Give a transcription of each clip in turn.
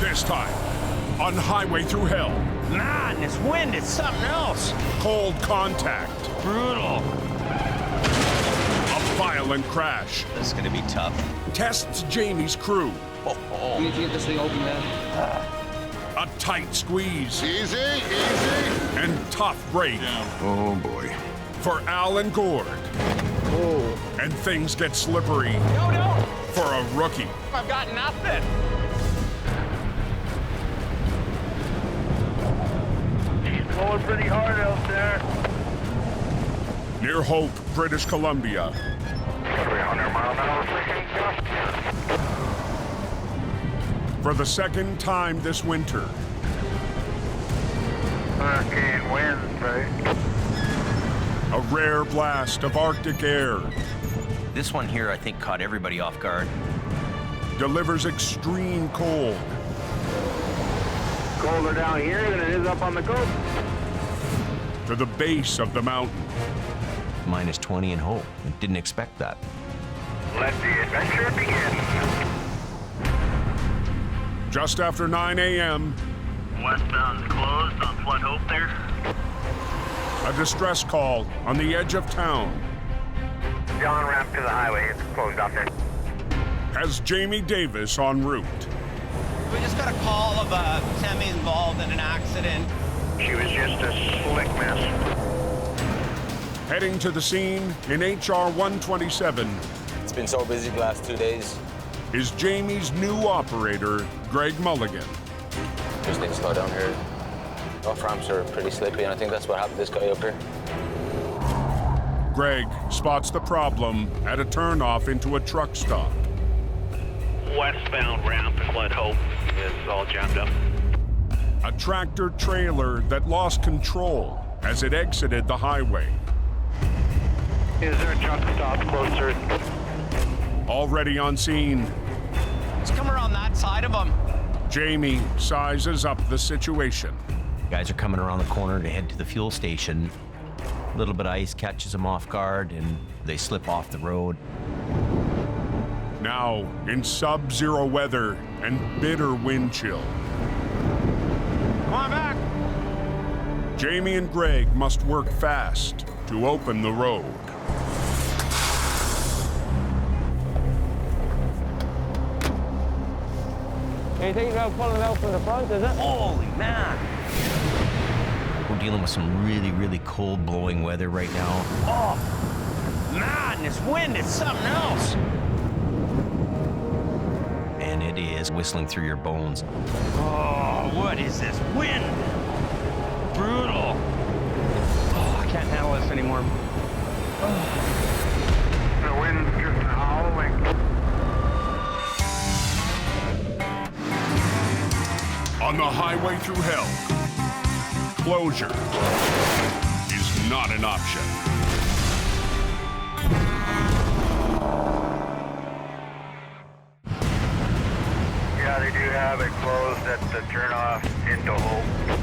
This time, on Highway Thru Hell. Man, this wind is something else. Cold contact. Brutal. A violent crash. This is gonna be tough. Tests Jamie's crew. You need to get this thing open, man. A tight squeeze. Easy, easy. And tough break. Oh, boy. For Al and Gord. Oh. And things get slippery. No. For a rookie. I've got nothing. Blowing pretty hard out there. Near Hope, British Columbia. 300 mile an hour freaking gust. For the second time this winter. Hurricane winds, right? A rare blast of Arctic air. This one here, I think, caught everybody off guard. Delivers extreme cold. Colder down here than it is up on the coast. To the base of the mountain. Minus 20 in Hope. I didn't expect that. Let the adventure begin. Just after 9 a.m., Westbound closed on Flood Hope there. a distress call on the edge of town The on-ramp to the highway, it's closed off there. has Jamie Davis en route. We just got a call of a semi involved in an accident. She was just a slick mess. Heading to the scene in HR 127 It's been so busy the last 2 days. is Jamie's new operator, Greg Mulligan. Just need to slow down here. Off ramps are pretty slippy, and I think that's what happened to this guy up here. Greg spots the problem at a turnoff into a truck stop. Westbound ramp at Flood Hope is all jammed up. A tractor trailer that lost control as it exited the highway. Is there a truck stop closer? Already on scene, Let's come around that side of them. Jamie sizes up the situation. Guys are coming around the corner to head to the fuel station. A little bit of ice catches them off guard, and they slip off the road. Now in sub-zero weather and bitter wind chill. Come on back. Jamie and Greg must work fast to open the road. You think about pulling out from the front, is it? Holy man! We're dealing with some really, really cold blowing weather right now. Oh, man, this wind is something else. And it is whistling through your bones. Oh, what is this wind? Brutal. Oh, I can't handle this anymore. The wind's just howling. On the Highway Thru Hell, closure is not an option. Yeah, they do have it closed at the turnoff into Hope.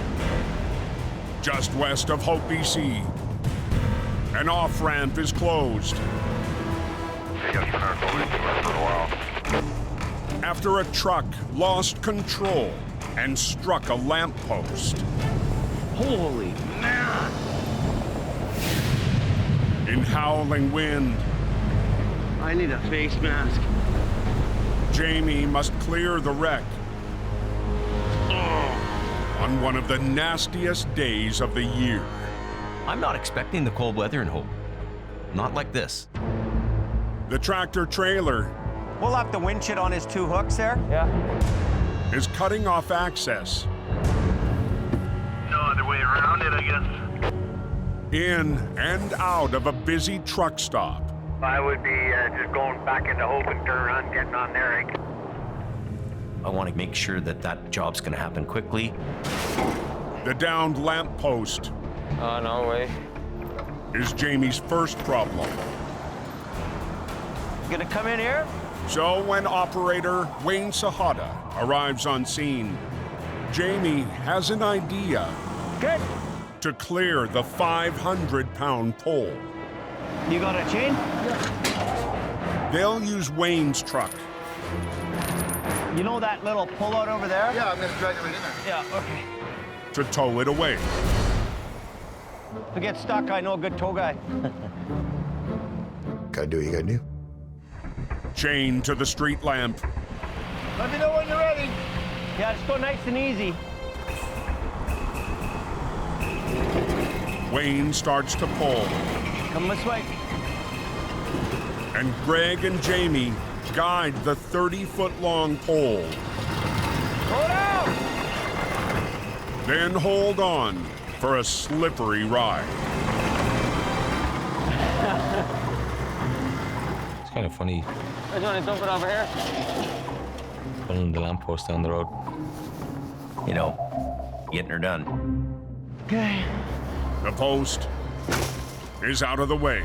Just west of Hope, BC, an off-ramp is closed I guess we're not going anywhere for a while. after a truck lost control and struck a lamppost. Holy man. In howling wind, I need a face mask. Jamie must clear the wreck on one of the nastiest days of the year. I'm not expecting the cold weather in Hope. Not like this. The tractor trailer We'll have the winch on his two hooks there. Yeah. is cutting off access No other way around it, I guess. in and out of a busy truck stop. I would be just going back into Hope and turn around, getting on there. I want to make sure that that job's going to happen quickly. The downed lamppost Oh, no way. is Jamie's first problem. Gonna come in here? So when operator Wayne Sahada arrives on scene, Jamie has an idea Good. to clear the 500-pound pole. You got a chain? They'll use Wayne's truck You know that little pull-out over there? Yeah, I'm gonna drag it right in there. Yeah, okay. to tow it away. If I get stuck, I know a good tow guy. Gotta do what you gotta do. Chained to the street lamp, Let me know when you're ready. Yeah, just go nice and easy. Wayne starts to pull, Come this way. and Greg and Jamie guide the 30-foot-long pole. Hold out! Then hold on for a slippery ride. It's kind of funny I just want to dump it over here. pulling the lamppost down the road. You know, getting her done. Okay. The post is out of the way.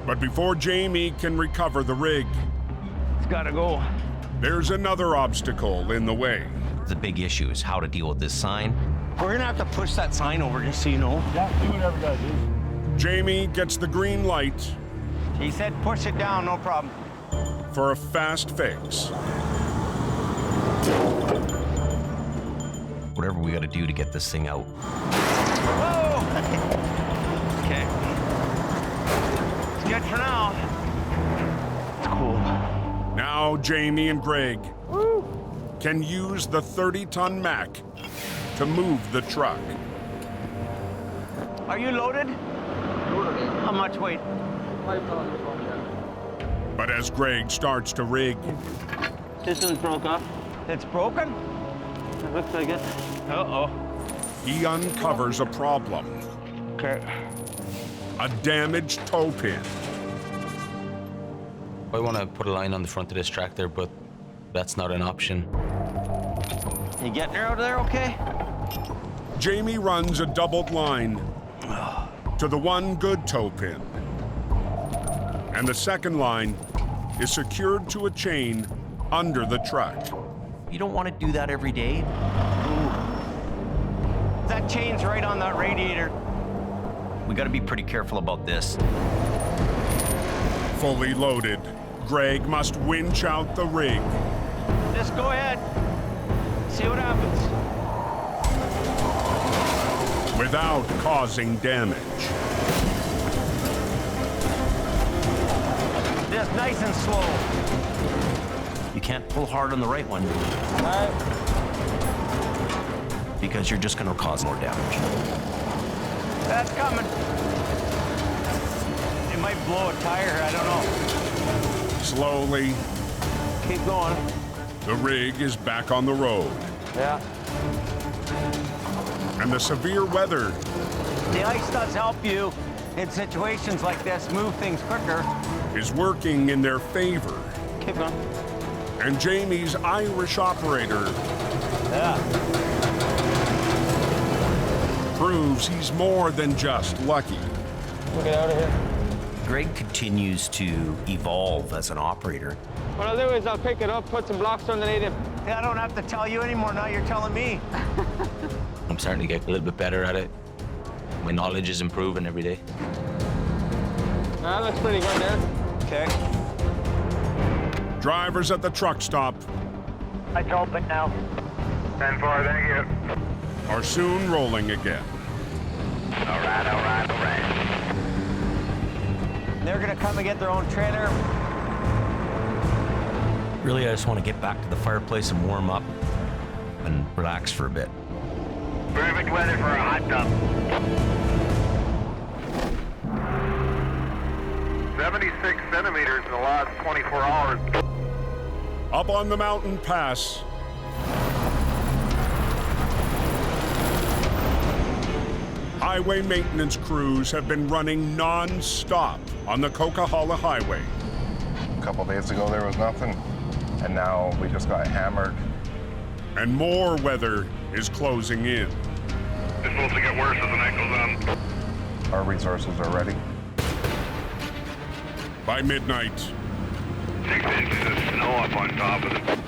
But before Jamie can recover the rig, It's gotta go. there's another obstacle in the way. The big issue is how to deal with this sign. We're gonna have to push that sign over, just so you know. Yeah, do whatever you gotta do. Jamie gets the green light He said push it down, no problem. for a fast fix. Whatever we got to do to get this thing out. Whoa! Okay. It's good for now. It's cool. Now Jamie and Greg can use the 30-ton Mack to move the truck. Are you loaded? How much weight? But as Greg starts to rig, This one's broke off. It's broken? It looks like it. Uh-oh. he uncovers a problem. Okay. A damaged toe pin. I want to put a line on the front of this tractor, but that's not an option. You getting her out of there okay? Jamie runs a doubled line to the one good toe pin. And the second line is secured to a chain under the truck. You don't want to do that every day. That chain's right on that radiator. We got to be pretty careful about this. Fully loaded, Greg must winch out the rig. Just go ahead. See what happens. Without causing damage. Just nice and slow. You can't pull hard on the right one because you're just going to cause more damage. That's coming. It might blow a tire, I don't know. Slowly, Keep going. the rig is back on the road. Yeah. And the severe weather The ice does help you in situations like this move things quicker. is working in their favor. Keep going. And Jamie's Irish operator Yeah. proves he's more than just lucky. We'll get out of here. Greg continues to evolve as an operator. What I'll do is I'll pick it up, put some blocks underneath it. I don't have to tell you anymore, now you're telling me. I'm starting to get a little bit better at it. My knowledge is improving every day. That looks pretty good there. Okay. Drivers at the truck stop It's open now. 10-4, thank you. are soon rolling again. All right. They're gonna come and get their own trailer. Really, I just want to get back to the fireplace and warm up and relax for a bit. Perfect weather for a hot tub. 76 centimeters in the last 24 hours. Up on the mountain pass, highway maintenance crews have been running non-stop on the Coquihalla Highway. A couple days ago there was nothing, and now we just got hammered. And more weather is closing in. It's supposed to get worse as the night goes on. Our resources are ready. By midnight, 6 inches of snow up on top of it.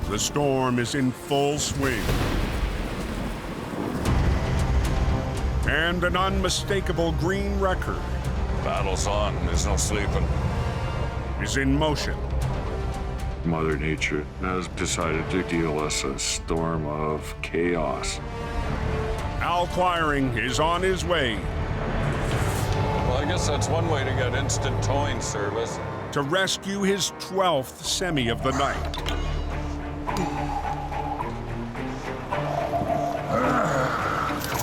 the storm is in full swing. And an unmistakable green wrecker Battle's on. There's no sleeping. is in motion. Mother Nature has decided to deal us a storm of chaos. Al Quiring is on his way Well, I guess that's one way to get instant towing service. to rescue his 12th semi of the night.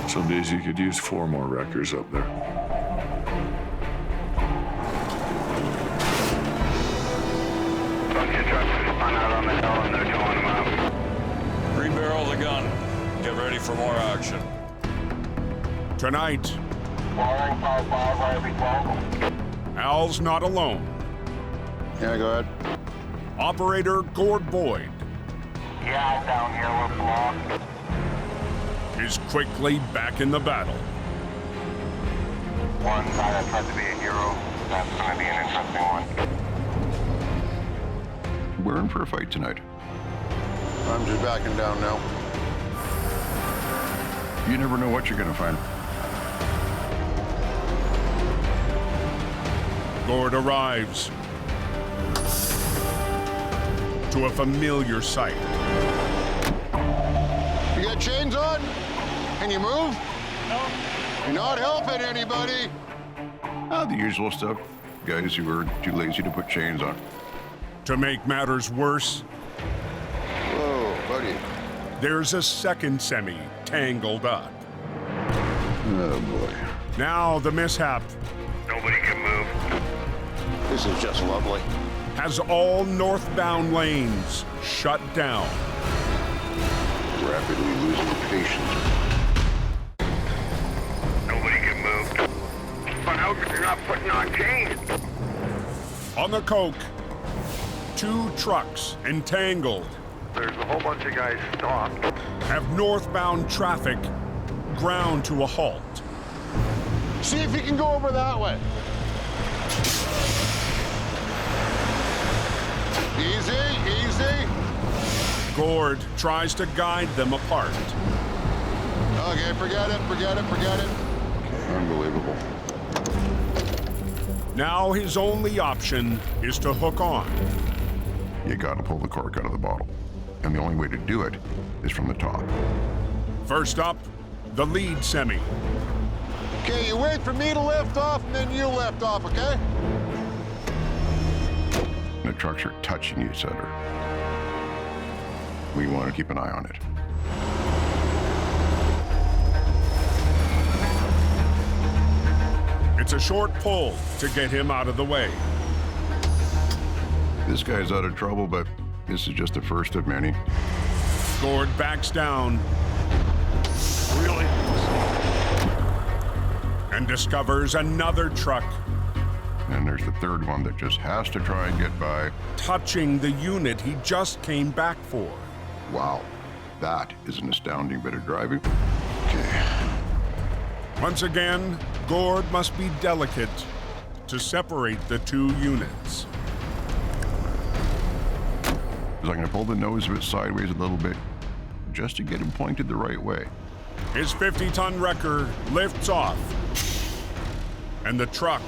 Some days you could use 4 more wreckers up there. Bunch of trucks are spun out on the hill and they're towing them out. Rebarrel the gun. Get ready for more action. Tonight, Wiring 5-5, IP10. Al's not alone. Yeah, go ahead. Operator Gord Boyd Yeah, down here we're blocked. is quickly back in the battle. One guy that tried to be a hero. That's going to be an interesting one. We're in for a fight tonight. I'm just backing down now. You never know what you're gonna find. Gord arrives to a familiar sight. You got chains on? Can you move? No. You're not helping anybody. The usual stuff. Guys who are too lazy to put chains on. To make matters worse, Whoa, buddy. there's a second semi tangled up. Oh boy. Now the mishap Nobody can move. This is just lovely. has all northbound lanes shut down. Rapidly losing patience. Nobody can move. Spun out because you're not putting on chains. On the coke, 2 trucks entangled There's a whole bunch of guys stopped. have northbound traffic ground to a halt. See if you can go over that way. Easy, easy. Gord tries to guide them apart. Okay, forget it, forget it, forget it. Unbelievable. Now his only option is to hook on. You gotta pull the cork out of the bottle. And the only way to do it is from the top. First up, the lead semi. Okay, you wait for me to lift off and then you lift off, okay? The trucks are touching each other. We want to keep an eye on it. It's a short pull to get him out of the way. This guy's out of trouble, but this is just the first of many. Gord backs down Really? and discovers another truck And there's the third one that just has to try and get by. touching the unit he just came back for. Wow, that is an astounding bit of driving. Okay. Once again, Gord must be delicate to separate the 2 units. So I'm going to pull the nose of it sideways a little bit just to get him pointed the right way. His 50-ton wrecker lifts off, and the truck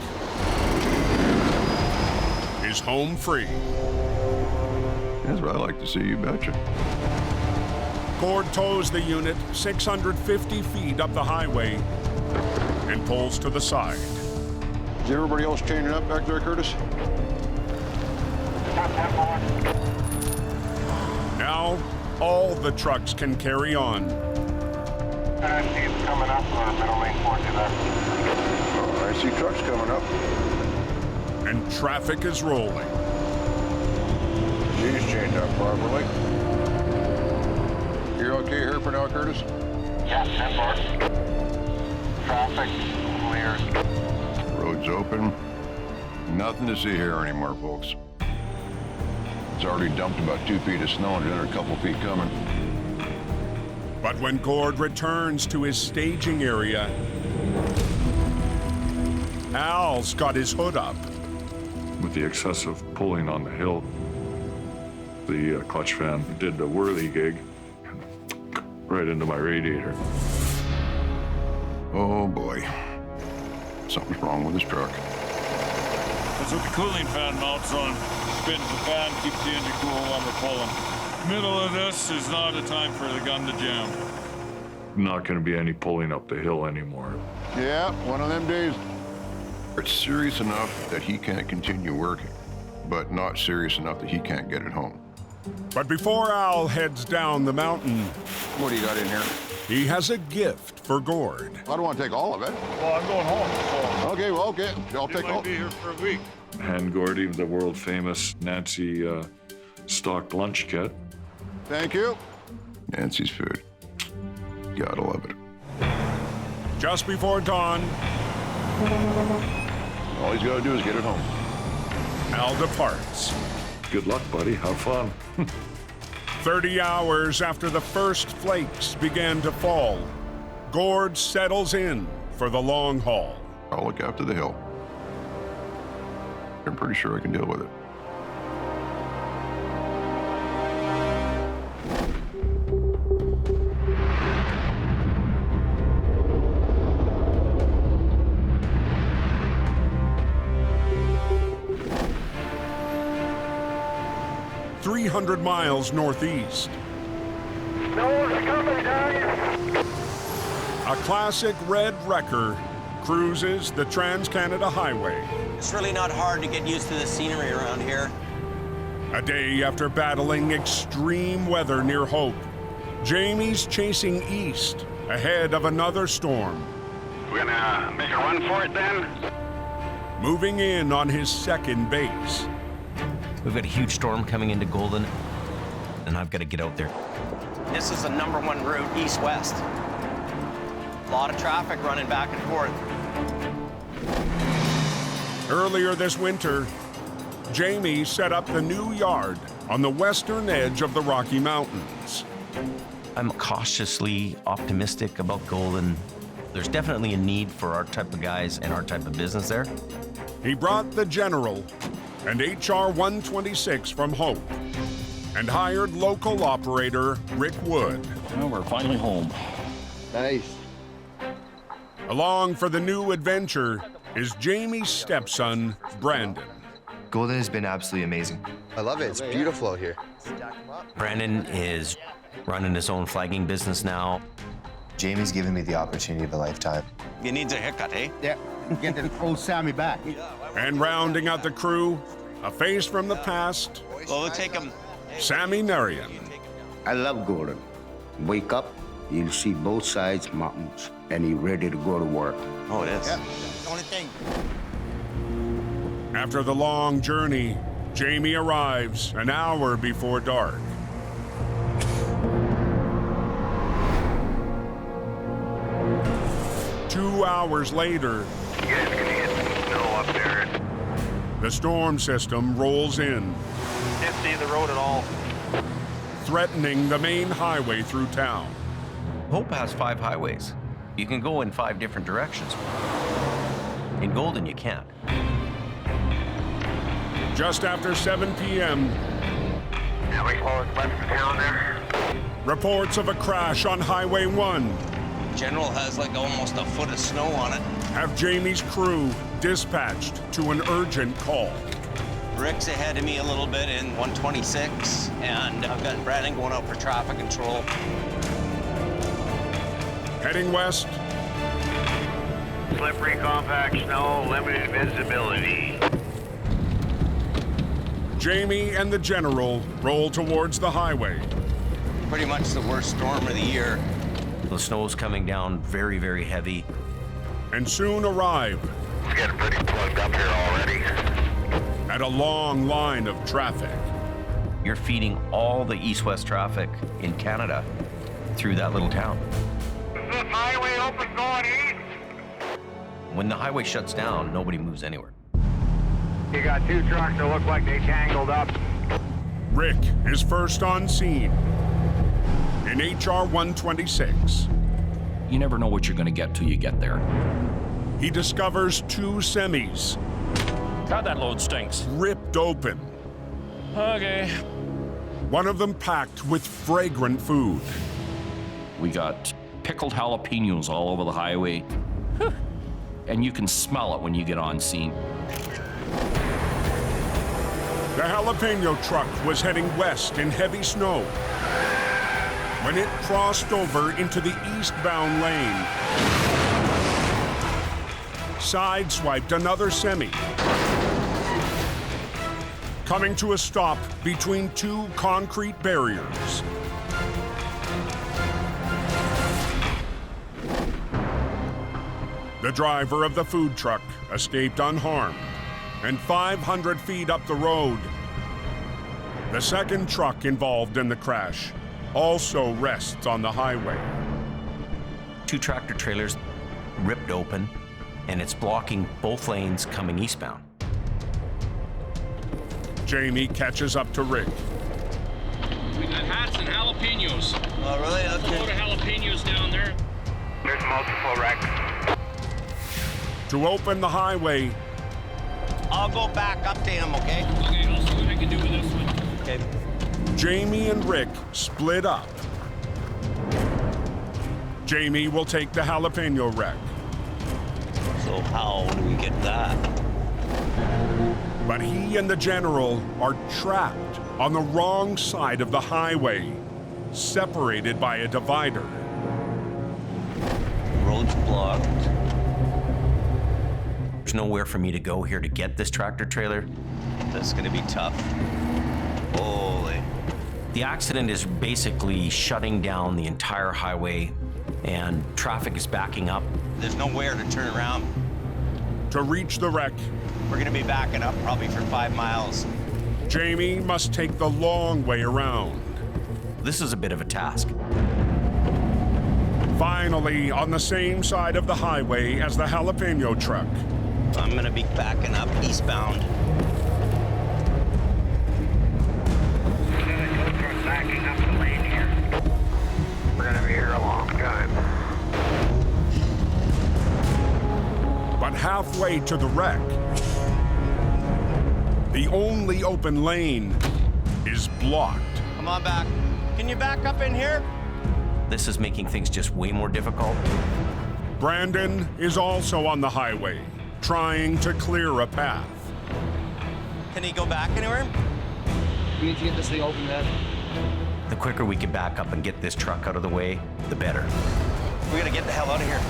is home free. That's what I like to see, you betcha. Gord tows the unit 650 feet up the highway and pulls to the side. Is everybody else chaining up back there, Curtis? Now, all the trucks can carry on. I see it's coming up or middle lane towards you there. Oh, I see trucks coming up. And traffic is rolling. She's chained up properly. You're okay here for now, Curtis? Yes, Embark. Traffic clear. Road's open. Nothing to see here anymore, folks. It's already dumped about 2 feet of snow and another couple feet coming. But when Gord returns to his staging area, Al's got his hood up. With the excessive pulling on the hill, the clutch fan did the whirly gig right into my radiator. Oh boy. Something's wrong with this truck. It's So the cooling fan mounts on, spins the fan, keeps the engine cool while we're pulling. Middle of this is not a time for the gun to jam. Not going to be any pulling up the hill anymore. Yeah, one of them days. It's serious enough that he can't continue working, but not serious enough that he can't get it home. But before Al heads down the mountain, What do you got in here? he has a gift for Gord. I don't want to take all of it. Well, I'm going home, Okay, well, okay. I'll so take all. might be here for a week. Hand Gordy the world famous Nancy stock lunch kit. Thank you. Nancy's food. Gotta love it. Just before dawn, All he's gotta do is get it home. Al departs. Good luck, buddy. Have fun. 30 hours after the first flakes began to fall, Gord settles in for the long haul. I'll look after the hill. I'm pretty sure I can deal with it. "300 miles northeast. No one's coming, guys. A classic red wrecker cruises the Trans-Canada Highway. It's really not hard to get used to the scenery around here. A day after battling extreme weather near Hope, Jamie's chasing east ahead of another storm, We're gonna make a run for it then? moving in on his second base. We've got a huge storm coming into Golden, and I've got to get out there. This is the #1 route east-west. A lot of traffic running back and forth. Earlier this winter, Jamie set up the new yard on the western edge of the Rocky Mountains. I'm cautiously optimistic about Golden. There's definitely a need for our type of guys and our type of business there. He brought the General and HR 126 from Hope and hired local operator Rick Wood. Well, we're finally home. Nice. Along for the new adventure is Jamie's stepson, Brandon. Golden has been absolutely amazing. I love it. It's beautiful out here. Brandon is running his own flagging business now. Jamie's given me the opportunity of a lifetime. He needs a haircut, eh? Yeah, get the old Sammy back. And rounding out the crew, a face from the past, Well, we'll take him. Sammy Narian. I love Golden. Wake up, you'll see both sides mountains, and you're ready to go to work. Oh, it is. Yeah, the only thing. After the long journey, Jamie arrives an hour before dark. Two hours later, You guys can get some snow up there. the storm system rolls in, Can't see the road at all. threatening the main highway through town. Hope has 5 highways. You can go in 5 different directions. In Golden, you can't. Just after 7 p.m., Have we closed west of town there? reports of a crash on Highway 1 General has like almost a foot of snow on it. have Jamie's crew dispatched to an urgent call. Rick's ahead of me a little bit in 126, and I've got Brandon going out for traffic control. Heading west, Slippery, compact snow, limited visibility. Jamie and the General roll towards the highway. Pretty much the worst storm of the year. The snow's coming down very, very heavy. And soon arrive It's getting pretty plugged up here already. at a long line of traffic. You're feeding all the east-west traffic in Canada through that little town. Is this highway open going east? When the highway shuts down, nobody moves anywhere. You got 2 trucks that look like they tangled up. Rick is first on scene in HR 126. You never know what you're going to get till you get there. He discovers 2 semis God, that load stinks. ripped open, Okay. one of them packed with fragrant food. We got pickled jalapenos all over the highway. And you can smell it when you get on scene. The Jalapeno truck was heading west in heavy snow when it crossed over into the eastbound lane, sideswiped another semi, coming to a stop between two concrete barriers. The driver of the food truck escaped unharmed, and 500 feet up the road, the second truck involved in the crash also rests on the highway. Two tractor trailers ripped open, and it's blocking both lanes coming eastbound. Jamie catches up to Rick. We got hats and jalapenos. Oh, really? There's a load of jalapenos down there. There's multiple wrecks. To open the highway, I'll go back up to him, okay? Okay, I'll see what I can do with this one. Okay. Jamie and Rick split up. Jamie will take the Jalapeno wreck, So how do we get that? but he and the general are trapped on the wrong side of the highway, separated by a divider. Road's blocked. There's nowhere for me to go here to get this tractor trailer. That's gonna be tough. Holy. The accident is basically shutting down the entire highway, and traffic is backing up. There's nowhere to turn around. To reach the wreck, We're gonna be backing up probably for 5 miles. Jamie must take the long way around. This is a bit of a task. Finally, on the same side of the highway as the Jalapeno truck, I'm gonna be backing up eastbound. Backing up the lane here. We're gonna be here a long time. but halfway to the wreck, the only open lane is blocked. Come on back. Can you back up in here? This is making things just way more difficult. Brandon is also on the highway, trying to clear a path. Can he go back anywhere? We need to get this thing open, man. The quicker we can back up and get this truck out of the way, the better. We gotta get the hell out of here.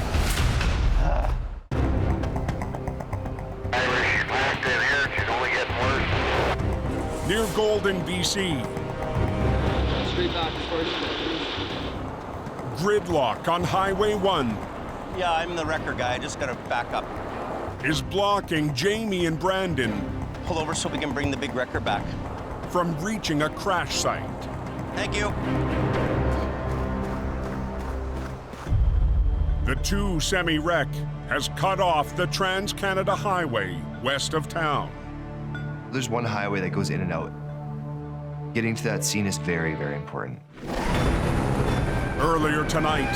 Irish packed in here, she's only getting worse. Near Golden, BC, Straight back as far as gridlock on Highway 1 Yeah, I'm the wrecker guy. I just gotta back up. is blocking Jamie and Brandon Pull over so we can bring the big wrecker back. from reaching a crash site. Thank you. The two semi-wreck has cut off the Trans-Canada Highway west of town. There's one highway that goes in and out. Getting to that scene is very, very important. Earlier tonight,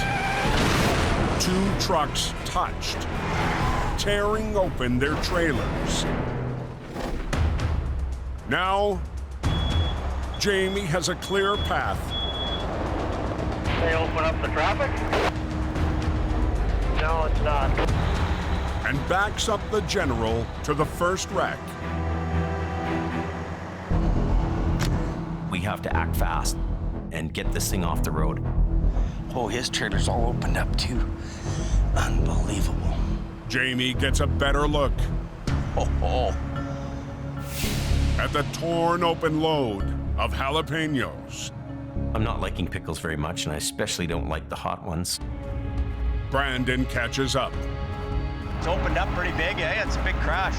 two trucks touched, tearing open their trailers. Now, Jamie has a clear path They open up the traffic? No, it's not. and backs up the General to the first wreck. We have to act fast and get this thing off the road. Oh, his trailer's all opened up too. Unbelievable. Jamie gets a better look Oh. at the torn open load of jalapenos. I'm not liking pickles very much, and I especially don't like the hot ones. Brandon catches up. It's opened up pretty big, eh? It's a big crash.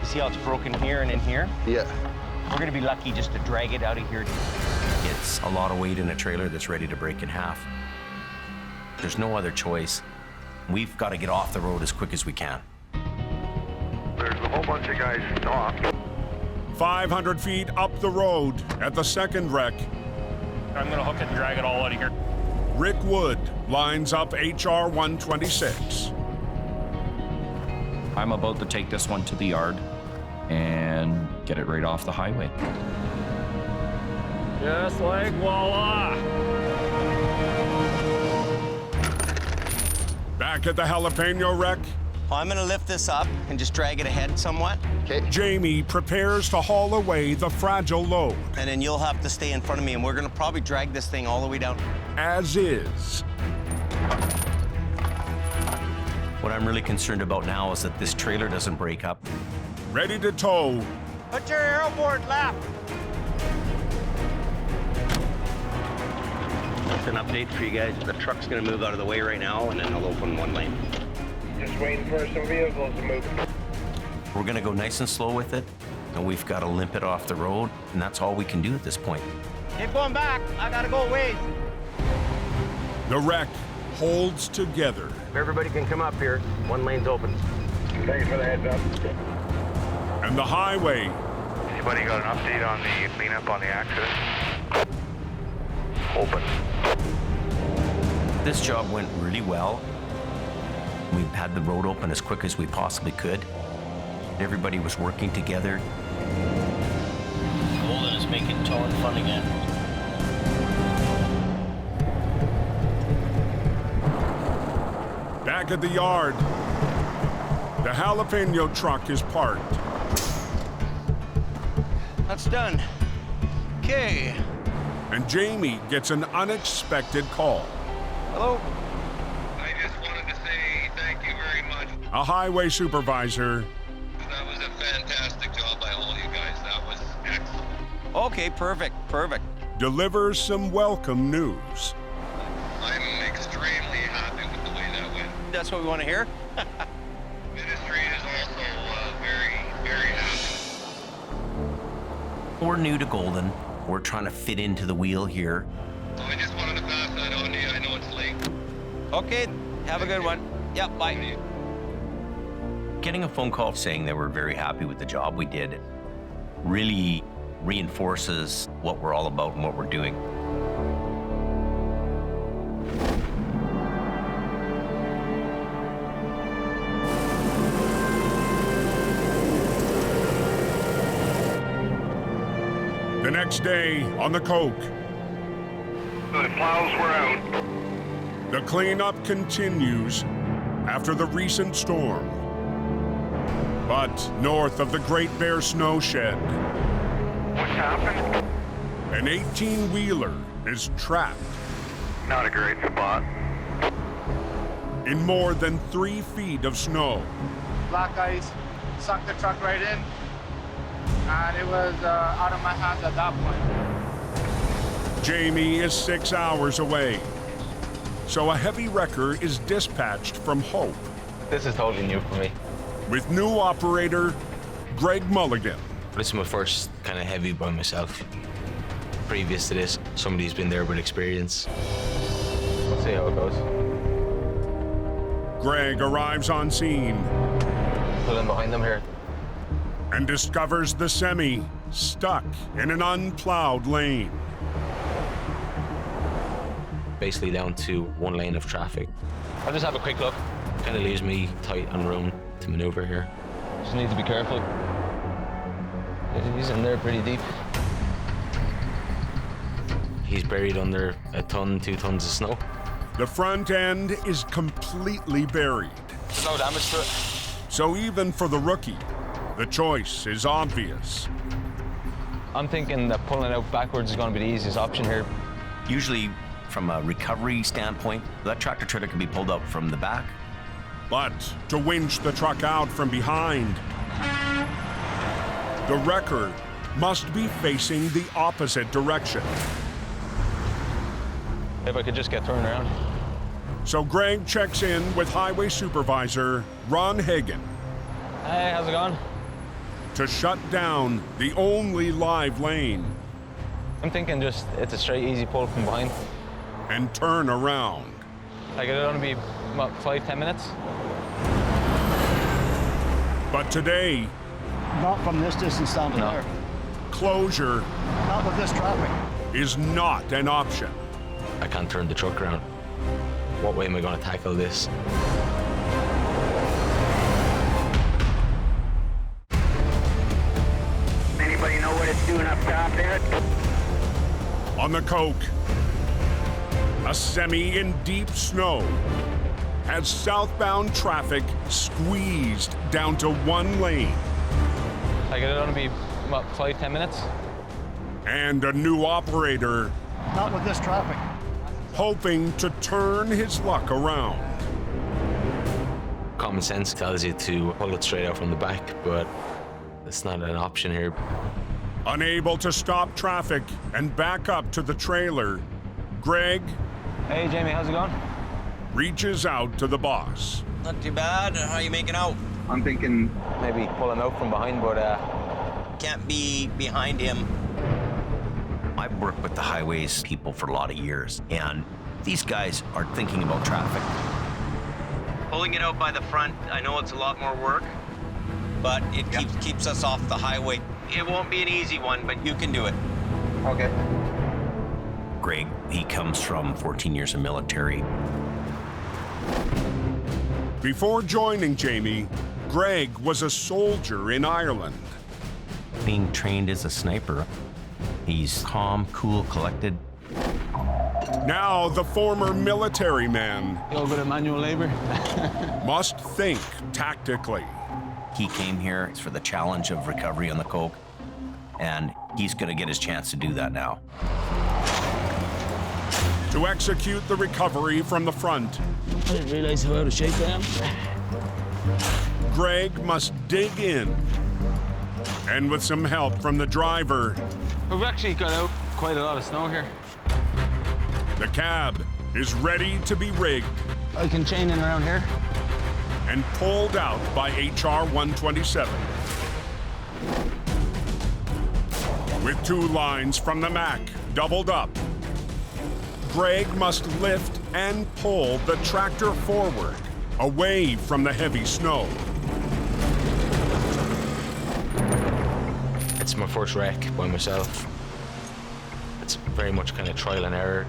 You see how it's broken here and in here? Yeah. We're gonna be lucky just to drag it out of here. It's a lot of weight in a trailer that's ready to break in half. There's no other choice. We've got to get off the road as quick as we can. There's a whole bunch of guys stopped. 500 feet up the road at the second wreck, I'm gonna hook it and drag it all out of here. Rick Wood lines up HR 126. I'm about to take this one to the yard and get it right off the highway. Just like voila. Back at the Jalapeno wreck, I'm gonna lift this up and just drag it ahead somewhat. Okay. Jamie prepares to haul away the fragile load. And then you'll have to stay in front of me, and we're gonna probably drag this thing all the way down. As is. What I'm really concerned about now is that this trailer doesn't break up. Ready to tow. Put your arrow board left. That's an update for you guys. The truck's gonna move out of the way right now, and then I'll open one lane. Just waiting for some vehicles to move. We're gonna go nice and slow with it, and we've got to limp it off the road, and that's all we can do at this point. Keep going back. I gotta go ways. The wreck holds together. Everybody can come up here. One lane's open. Thanks for the heads up. And the highway Anybody got an update on the cleanup on the accident? Open. This job went really well. We had the road open as quick as we possibly could. Everybody was working together. Golden is making towing fun again. back at the yard. The Jalapeno truck is parked. That's done. Okay. And Jamie gets an unexpected call. Hello? I just wanted to say thank you very much. A highway supervisor. That was a fantastic job by all you guys. That was excellent. Okay, perfect, perfect. Delivers some welcome news. I'm extremely happy with the way that went. That's what we want to hear. Ministry is also very, very happy. We're new to Golden. We're trying to fit into the wheel here. So I just wanted to pass that on to you. I know it's late. Okay, have a good one. Yep, bye. Getting a phone call saying that we're very happy with the job we did really reinforces what we're all about and what we're doing. The next day, on the Coke, The plows were out. the cleanup continues after the recent storm. But north of the Great Bear Snow Shed, What's happened? an 18-wheeler is trapped Not a great spot. in more than 3 feet of snow. Black ice sucked the truck right in, and it was out of my hands at that point. Jamie is 6 hours away, so a heavy wrecker is dispatched from Hope This is totally new for me. with new operator Greg Mulligan. This is my first kind of heavy by myself. Previous to this, somebody's been there with experience. We'll see how it goes. Greg arrives on scene Pull in behind them here. and discovers the semi stuck in an unplowed lane. Basically down to one lane of traffic. I'll just have a quick look. Kind of leaves me tight on room to maneuver here. Just need to be careful. He's in there pretty deep. He's buried under a ton, 2 tons of snow. The front end is completely buried. No damage to it. So even for the rookie, the choice is obvious. I'm thinking that pulling out backwards is going to be the easiest option here. Usually, from a recovery standpoint, that tractor trailer can be pulled up from the back. But to winch the truck out from behind, the wrecker must be facing the opposite direction. If I could just get turned around. So Greg checks in with Highway Supervisor Ron Hagen Hey, how's it going? to shut down the only live lane I'm thinking just it's a straight, easy pull from behind. and turn around. Like it'll only be about 5-10 minutes. But today, Not from this distance down to there. closure Not with this traffic. is not an option. I can't turn the truck around. What way am I going to tackle this? Anybody know what it's doing up top there? On the Coke, a semi in deep snow as southbound traffic squeezed down to one lane. I get it on to be, what, 5-10 minutes? And a new operator Not with this traffic. hoping to turn his luck around. Common sense tells you to pull it straight out from the back, but it's not an option here. Unable to stop traffic and back up to the trailer, Greg Hey, Jamie, how's it going? reaches out to the boss. Not too bad. How are you making out? I'm thinking maybe pulling out from behind, but Can't be behind him. I've worked with the highways people for a lot of years, and these guys are thinking about traffic. Pulling it out by the front, I know it's a lot more work, but it keeps us off the highway. It won't be an easy one, but you can do it. okay. Greg, he comes from 14 years of military. Before joining Jamie, Greg was a soldier in Ireland. Being trained as a sniper, he's calm, cool, collected. Now the former military man You all good at manual labor? must think tactically. He came here for the challenge of recovery on the coke, and he's gonna get his chance to do that now. To execute the recovery from the front, I didn't realize how out of shape I am. Greg must dig in. And with some help from the driver, We've actually got out quite a lot of snow here. the cab is ready to be rigged I can chain in around here. and pulled out by HR 127. With 2 lines from the Mac doubled up, Greg must lift and pull the tractor forward, away from the heavy snow. It's my first wreck by myself. It's very much kind of trial and error.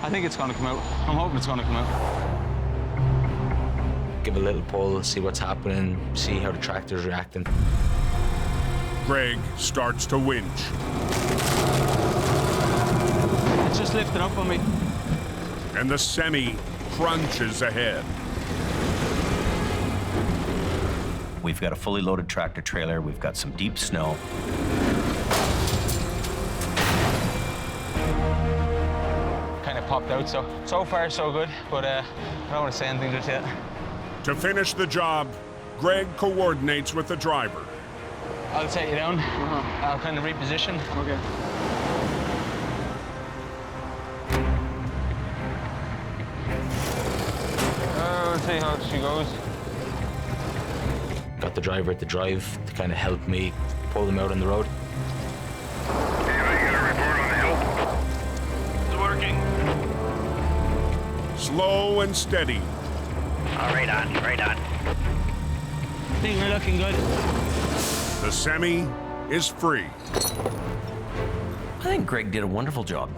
I think it's gonna come out. I'm hoping it's gonna come out. Give a little pull, see what's happening, see how the tractor's reacting. Greg starts to winch. It's just lifted up on me. And the semi crunches ahead. We've got a fully loaded tractor trailer. We've got some deep snow. Kind of popped out, so far so good, but I don't want to say anything just yet. To finish the job, Greg coordinates with the driver. I'll take you down. I'll kind of reposition. Okay. We'll see how she goes. Got the driver to drive to kind of help me pull them out on the road. It's working. Slow and steady. Right on, right on. I think we're looking good. The semi is free. I think Greg did a wonderful job.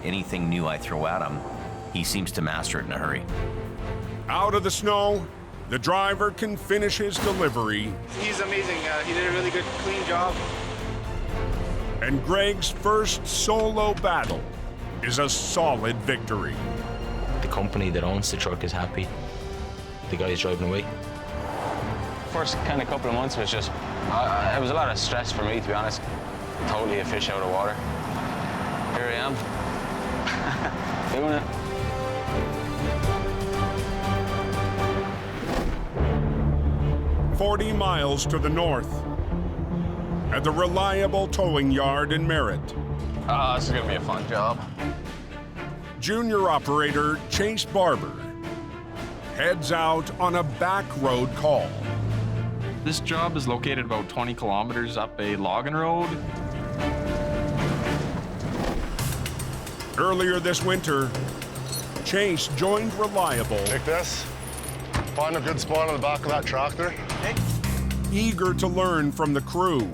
Anything new I throw at him, he seems to master it in a hurry. Out of the snow, the driver can finish his delivery. He's amazing. He did a really good, clean job. And Greg's first solo battle is a solid victory. The company that owns the truck is happy. The guy is driving away. First kind of couple of months was just, it was a lot of stress for me, to be honest. Totally a fish out of water. Here I am, doing it. "40 miles to the north, at the reliable towing yard in Merritt, Oh, this is gonna be a fun job. junior operator Chase Barber heads out on a back road call. This job is located about 20 kilometers up a logging road. Earlier this winter, Chase joined Reliable, Take this. Find a good spot on the back of that tractor. eager to learn from the crew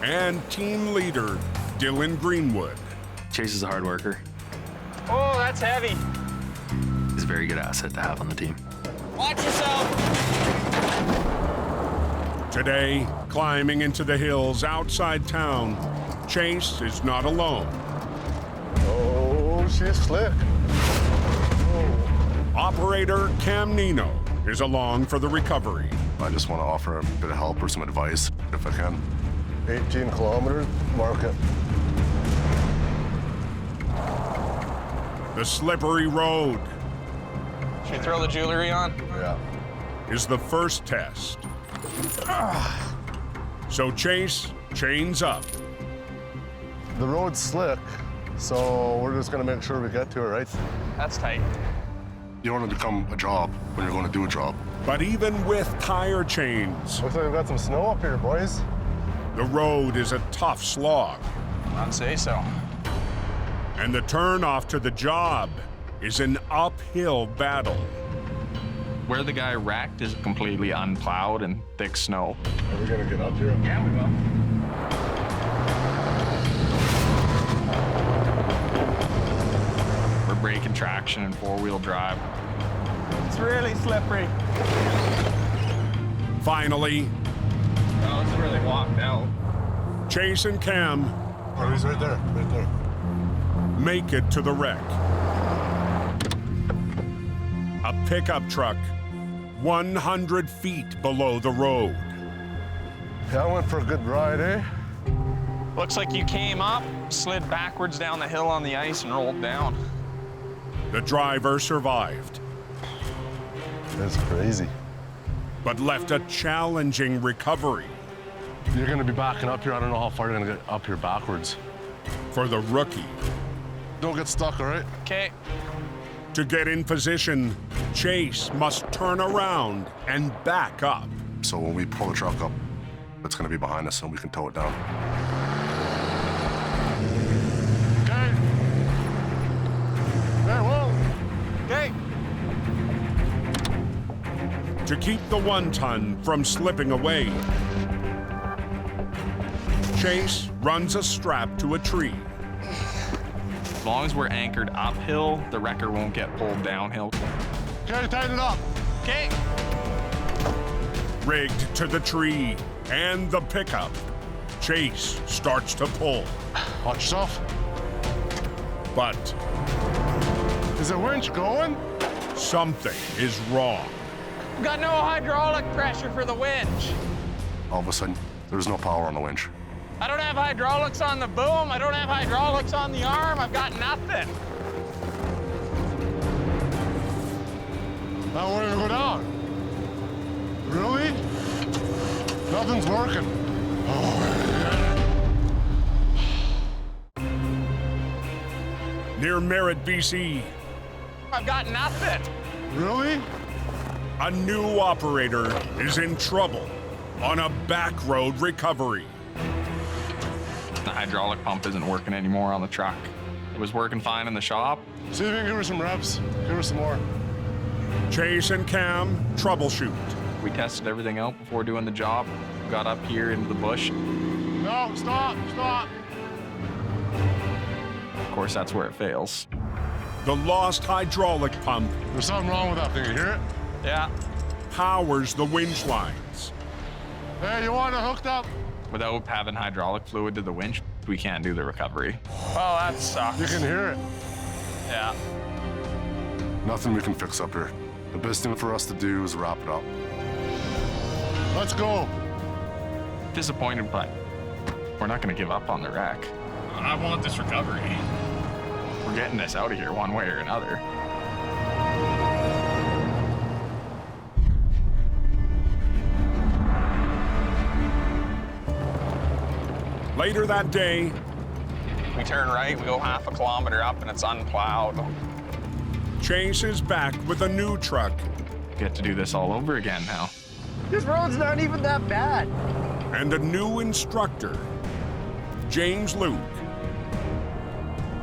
and team leader Dylan Greenwood. Chase is a hard worker. Oh, that's heavy. He's a very good asset to have on the team. Watch yourself. Today, climbing into the hills outside town, Chase is not alone. Oh, she's slick. Operator Cam Nino is along for the recovery. I just want to offer a bit of help or some advice, if I can. 18 kilometers, mark it. The slippery road Should we throw the jewelry on? Yeah. is the first test. So Chase chains up. The road's slick, so we're just gonna make sure we get to it, right? That's tight. You don't want it to become a job when you're going to do a job. But even with tire chains, Looks like we've got some snow up here, boys. the road is a tough slog. I'd say so. And the turn off to the job is an uphill battle. Where the guy wrecked is completely unplowed and thick snow. Are we gonna get up here? Yeah, we will. We're breaking traction in four-wheel drive. It's really slippery. Finally, Oh, this is where they walked out. Chase and Cam Oh, he's right there, right there. make it to the wreck. A pickup truck 100 feet below the road. Yeah, I went for a good ride, eh? Looks like you came up, slid backwards down the hill on the ice, and rolled down. The driver survived, That's crazy. but left a challenging recovery You're gonna be backing up here. I don't know how far you're gonna get up here backwards. for the rookie. Don't get stuck, all right? Okay. To get in position, Chase must turn around and back up. So when we pull the truck up, it's going to be behind us and we can tow it down. Okay. There, whoa. Okay. To keep the 1-ton from slipping away, Chase runs a strap to a tree. As long as we're anchored uphill, the wrecker won't get pulled downhill. Okay, tighten it up. Okay. Rigged to the tree and the pickup, Chase starts to pull. Watch yourself. But Is the winch going? something is wrong. Got no hydraulic pressure for the winch. All of a sudden, there's no power on the winch. I don't have hydraulics on the boom. I don't have hydraulics on the arm. I've got nothing. Now we're gonna go down. Really? Nothing's working. Near Merritt, BC, I've got nothing. Really? a new operator is in trouble on a back road recovery. The hydraulic pump isn't working anymore on the truck. It was working fine in the shop. See if you can give her some reps. Give her some more. Chase and Cam troubleshoot. We tested everything out before doing the job. Got up here into the bush. No, stop, stop. Of course, that's where it fails. The lost hydraulic pump There's something wrong with that thing, you hear it? Yeah. powers the winch lines. Hey, you want it hooked up? Without having hydraulic fluid to the winch, we can't do the recovery. Oh, that sucks. You can hear it. Yeah. Nothing we can fix up here. The best thing for us to do is wrap it up. Let's go. Disappointed, but we're not going to give up on the wreck. I want this recovery. We're getting this out of here one way or another. Later that day, We turn right, we go half a kilometer up, and it's unplowed. Chase is back with a new truck Get to do this all over again now. This road's not even that bad. and a new instructor, James Luke.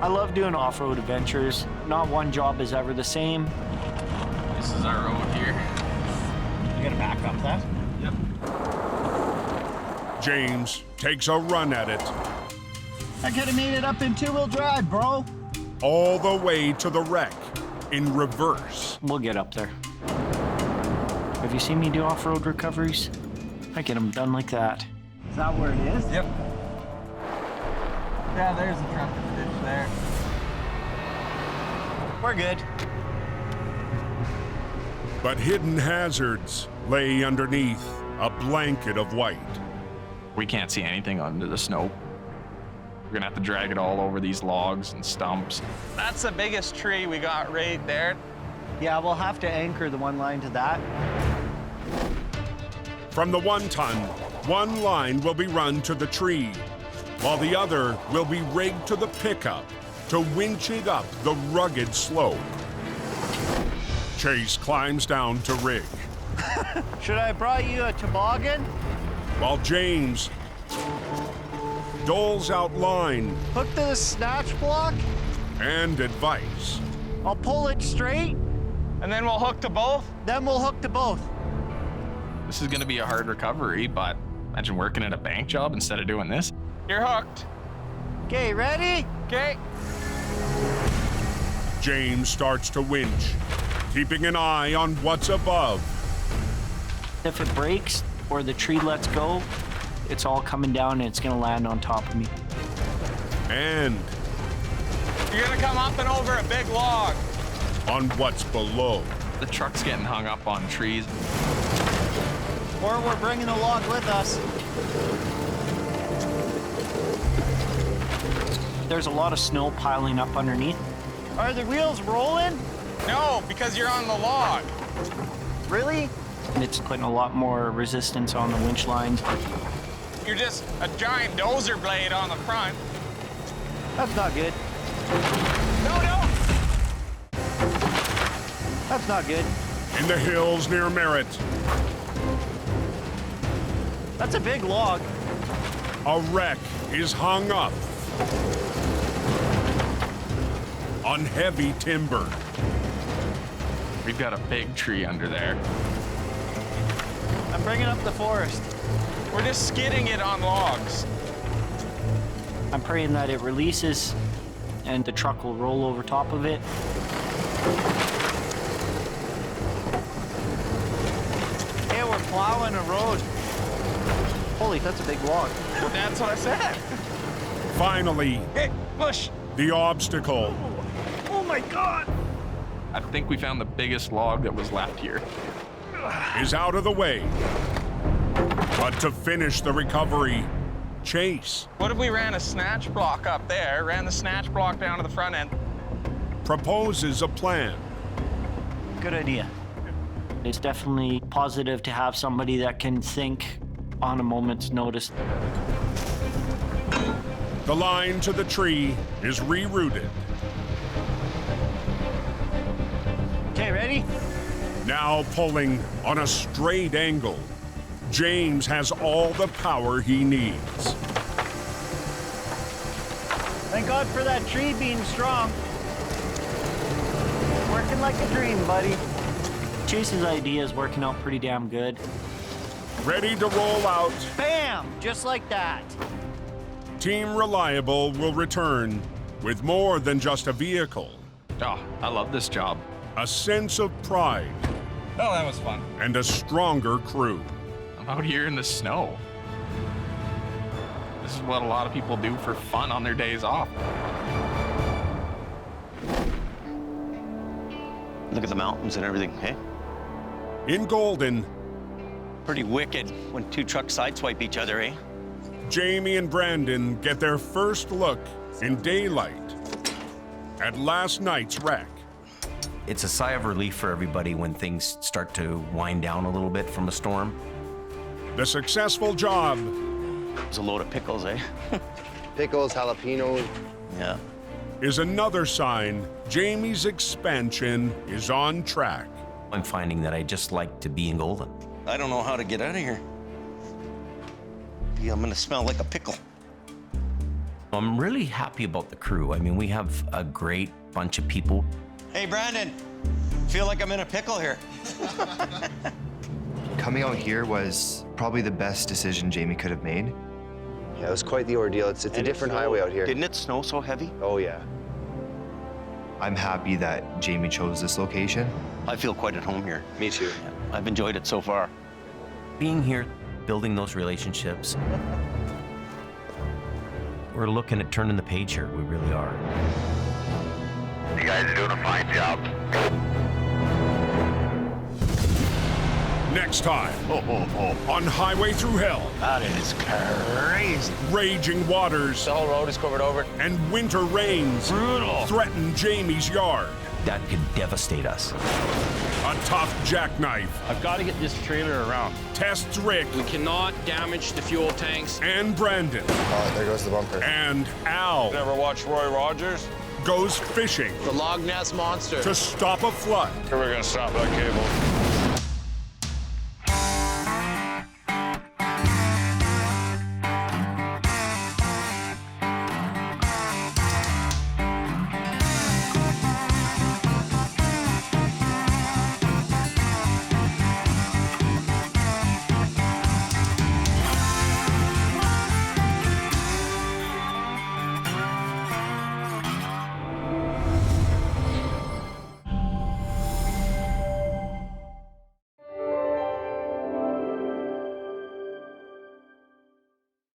I love doing off-road adventures. Not one job is ever the same. This is our road here. You gotta back up that? Yep. James takes a run at it I could have made it up in two-wheel drive, bro. all the way to the wreck in reverse. We'll get up there. Have you seen me do off-road recoveries? I get them done like that. Is that where it is? Yep. Yeah, there's the truck in the ditch there. We're good. But hidden hazards lay underneath a blanket of white. We can't see anything under the snow. We're gonna have to drag it all over these logs and stumps. That's the biggest tree we got right there. Yeah, we'll have to anchor the one line to that. From the 1 ton, one line will be run to the tree, while the other will be rigged to the pickup to winch it up the rugged slope. Chase climbs down to rig, Should I have brought you a toboggan? while James doles out line Hook to the snatch block? and advice. I'll pull it straight. And then we'll hook to both? Then we'll hook to both. This is gonna be a hard recovery, but imagine working at a bank job instead of doing this. You're hooked. Okay, ready? Okay. James starts to winch, keeping an eye on what's above. If it breaks or the tree lets go, it's all coming down and it's gonna land on top of me. And You're gonna come up and over a big log. on what's below. The truck's getting hung up on trees. Or we're bringing the log with us. There's a lot of snow piling up underneath. Are the wheels rolling? No, because you're on the log. Really? And it's putting a lot more resistance on the winch lines. You're just a giant dozer blade on the front. That's not good. No. That's not good. In the hills near Merritt, That's a big log. a wreck is hung up on heavy timber. We've got a big tree under there. I'm bringing up the forest. We're just skidding it on logs. I'm praying that it releases and the truck will roll over top of it. Hey, we're plowing a road. Holy, that's a big log. That's what I said. Finally, Hey, push. the obstacle Oh my God! I think we found the biggest log that was left here. is out of the way. But to finish the recovery, Chase What if we ran a snatch block up there, ran the snatch block down to the front end? proposes a plan. Good idea. It's definitely positive to have somebody that can think on a moment's notice. The line to the tree is rerouted. Okay, ready? Now pulling on a straight angle, James has all the power he needs. Thank God for that tree being strong. Working like a dream, buddy. Chase's idea is working out pretty damn good. Ready to roll out, Bam! Just like that. Team Reliable will return with more than just a vehicle, Oh, I love this job. a sense of pride, Oh, that was fun. and a stronger crew. I'm out here in the snow. This is what a lot of people do for fun on their days off. Look at the mountains and everything, hey? In Golden, Pretty wicked when two trucks sideswipe each other, eh? Jamie and Brandon get their first look in daylight at last night's wreck. It's a sigh of relief for everybody when things start to wind down a little bit from a storm. The successful job It's a load of pickles, eh? Pickles, jalapenos. Yeah. is another sign Jamie's expansion is on track. I'm finding that I just like to be in Golden. I don't know how to get out of here. Yeah, I'm gonna smell like a pickle. I'm really happy about the crew. I mean, we have a great bunch of people. Hey, Brandon, feel like I'm in a pickle here. Coming out here was probably the best decision Jamie could have made. Yeah, it was quite the ordeal. It's a different highway out here. Didn't it snow so heavy? Oh, yeah. I'm happy that Jamie chose this location. I feel quite at home here. Me too. Yeah, I've enjoyed it so far. Being here, building those relationships. We're looking at turning the page here. We really are. You guys are doing a fine job. Next time on Highway Thru Hell. That is crazy. Raging waters. The whole road is covered over. And winter rains. Brutal. Threaten Jamie's yard. That could devastate us. A tough jackknife. I've got to get this trailer around. Tests Rick. We cannot damage the fuel tanks. And Brandon. Oh, there goes the bumper. And Al. Ever watch Roy Rogers? Goes fishing. The Loch Ness Monster. To stop a flood. We're gonna stop that cable.